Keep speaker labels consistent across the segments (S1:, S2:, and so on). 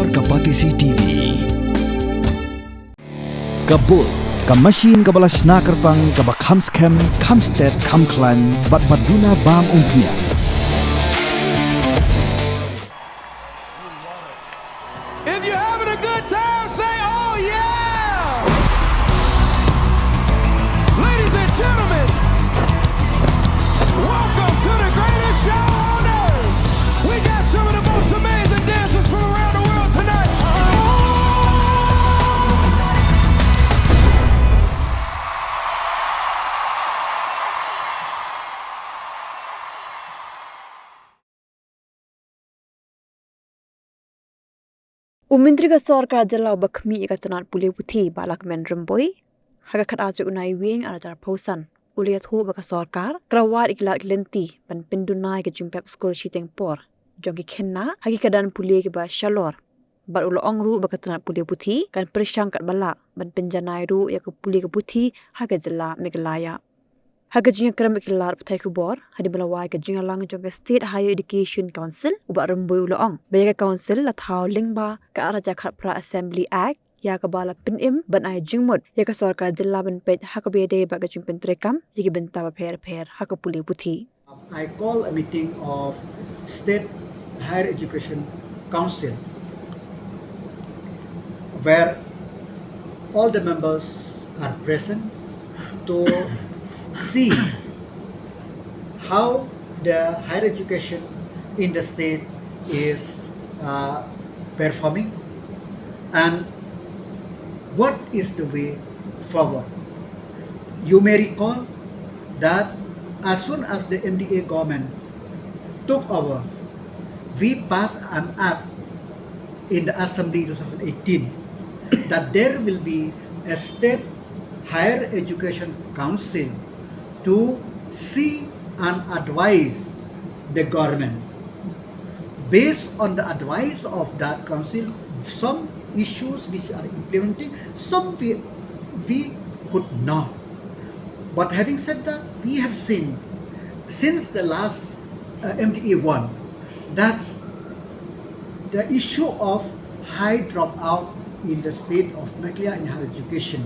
S1: Sorkar kapatisi TV. Kabul, kamashine kabalas nakarpang kabakhamskem, khamstet, khamklan, bat Pynduna bam umpnya.
S2: If you're having a good time, say, oh yeah! Ladies and gentlemen, welcome to the greatest show on earth. We got some of the most amazing dancers from around the world tonight.
S3: Umintri ka Sorkar jala bakmi ka tanat puli puthi ba Lakmen Rymbui haga khat atri unai wing arajar pausan uliat hu ba ka Sorkar krawat iklat lenti ban Pynduna ka Jingpep Skul Shiteng por jongi khenna hagi kadan puli ke ba shalor bar ulo ongru ba ka tanat puli puthi kan persyang kat bala ban penjanai ru ya ka puli ka puthi haga jala megalaya haga jinga kram ikilar pathai kubor hadi balawai ka jinga lang jonga State Higher Education Council uba Rymbui ulo ong baya ka council la Thaw lingba ka araja khat pra Assembly Act ya ka bala pinim ban ai jingmod ya ka Sorkar jilla ban pet haka bede ba ka jingpen trekam yigi benta ba pher haka puli puthi.
S4: I call a meeting of State Higher Education Council where all the members are present to see how the higher education in the state is performing and what is the way forward. You may recall that as soon as the MDA government took over, we passed an act in the Assembly 2018 that there will be a State Higher Education Council to see and advise the government. Based on the advice of that council, some issues which are implementing, some we could not. But having said that, we have seen since the last MDA 1 that the issue of high dropout in the state of Meghalaya in higher education,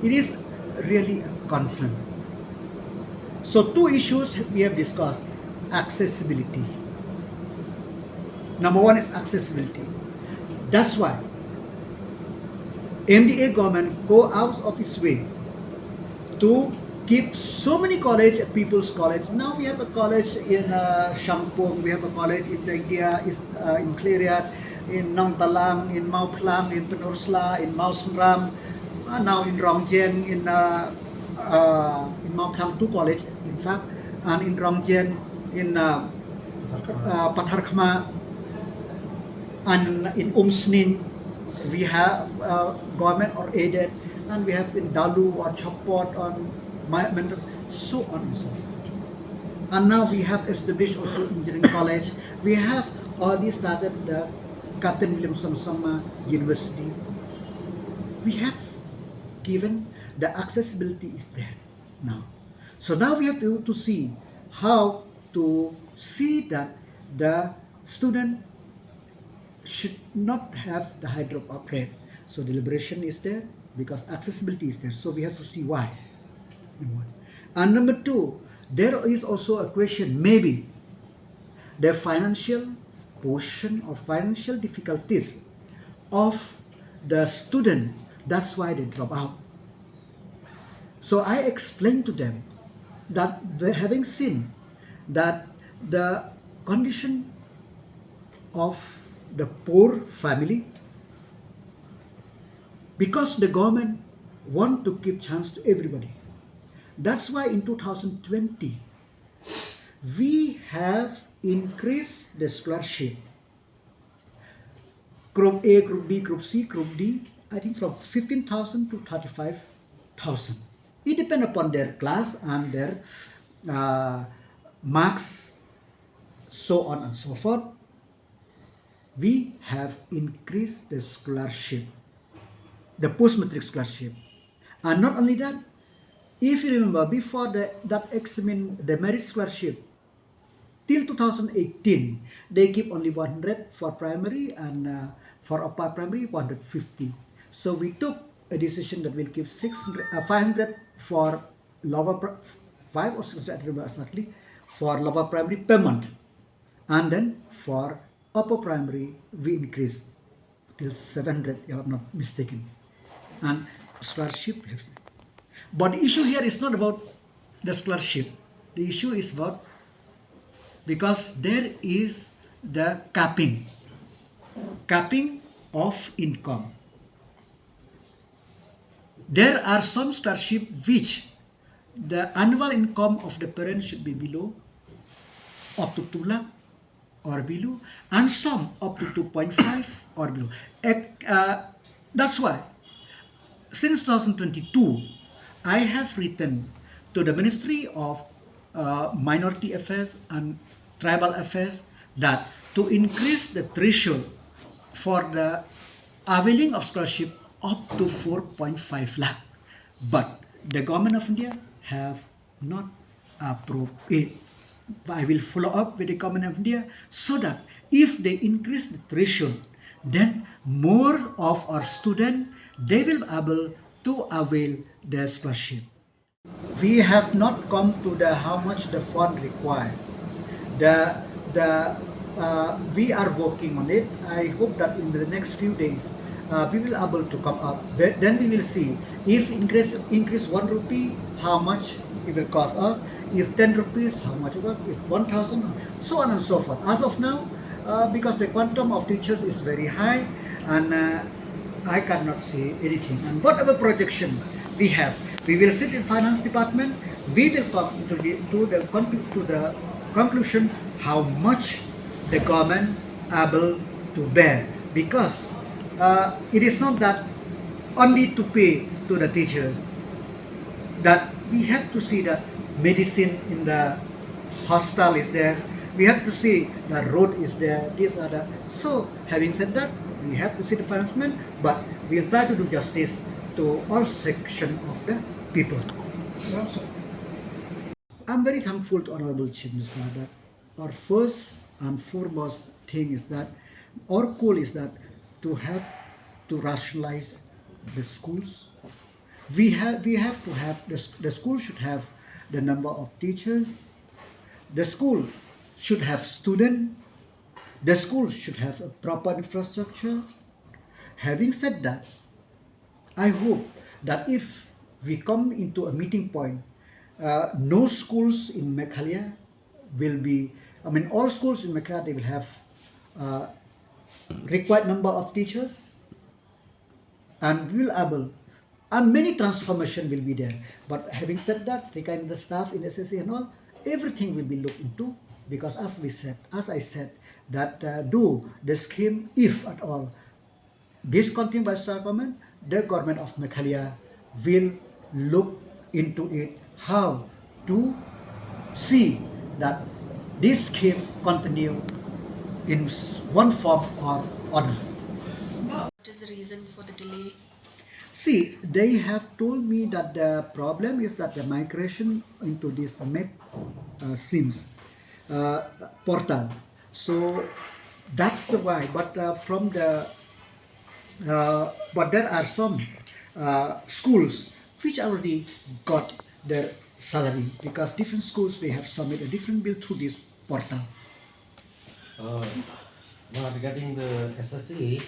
S4: it is really a concern. So two issues we have discussed: accessibility. Number one is accessibility. That's why MDA government go out of its way to give so many college at People's College. Now we have a college in Shampong, we have a college in Jaitia, in Kliriat, in Nong Talang, in Mau Plang, in Penursla, in Mau Sumram, now in Rongjen, in Mau Plang 2 college, in fact, and in Rongjen, in Patharkhma, and in Umsnin, we have government or aided, and we have in Dalu or Chopot on so on and so forth. And now we have established also engineering college. We have already started the Captain Williamson Sama University. We have given the accessibility is there now. So now we have to see how to see that the student should not have the high dropout rate. So deliberation is there because accessibility is there. So we have to see why. And number two, there is also a question, maybe the financial portion or financial difficulties of the student, that's why they drop out. So I explained to them that having seen that the condition of the poor family, because the government want to give chance to everybody. That's why in 2020, we have increased the scholarship. Group A, Group B, Group C, Group D, I think from 15,000 to 35,000. It depends upon their class and their marks, so on and so forth. We have increased the scholarship, the post-matric scholarship. And not only that, if you remember, before that examine the merit scholarship, till 2018, they keep only 100 for primary and for upper primary 150. So we took a decision that we'll give 500 for lower 5 or 6, I don't remember exactly, for lower primary per month, and then for upper primary we increase till 700 if I'm not mistaken, and scholarship. But the issue here is not about the scholarship. The issue is about, because there is the capping of income. There are some scholarship which the annual income of the parent should be below, up to 2 lakh or below, and some up to 2.5 or below. That's why since 2022, I have written to the Ministry of Minority Affairs and Tribal Affairs that to increase the threshold for the availing of scholarship up to 4.5 lakh. But the government of India have not approved it. I will follow up with the government of India so that if they increase the threshold, then more of our students, they will be able to avail the scholarship. We have not come to the how much the fund required. The we are working on it. I hope that in the next few days we will able to come up. Then we will see if increase 1 rupee, how much it will cost us. If 10 rupees, how much it was. If 1,000, so on and so forth. As of now, because the quantum of teachers is very high, and I cannot say anything. And whatever projection we have, we will sit in finance department. We will come to the conclusion how much the government able to bear, because it is not that only to pay to the teachers, that we have to see that medicine in the hospital is there, we have to see the road is there, these are the. So having said that, we have to see the financement, but we'll try to do justice to all section of the people. I'm very thankful to Honorable Chief Minister that our first and foremost thing is that our goal is that to have to rationalize the schools. We have to have the school should have the number of teachers. The school should have students. The school should have a proper infrastructure. Having said that, I hope that if we come into a meeting point, no schools in Meghalaya will be, I mean, all schools in Meghalaya, they will have required number of teachers, and we will able, and many transformation will be there. But having said that, regarding the staff in SSC and all, everything will be looked into, because as I said, that do the scheme, if at all discontinued by Star government, the government of Meghalaya will look into it, how to see that this scheme continue in one form or other.
S5: What is the reason for the delay?
S4: See, they have told me that the problem is that the migration into this Met SIMS portal. So that's why. But but there are some schools which already got their salary, because different schools, they have submitted a different bill through this portal.
S6: Now regarding the SSC,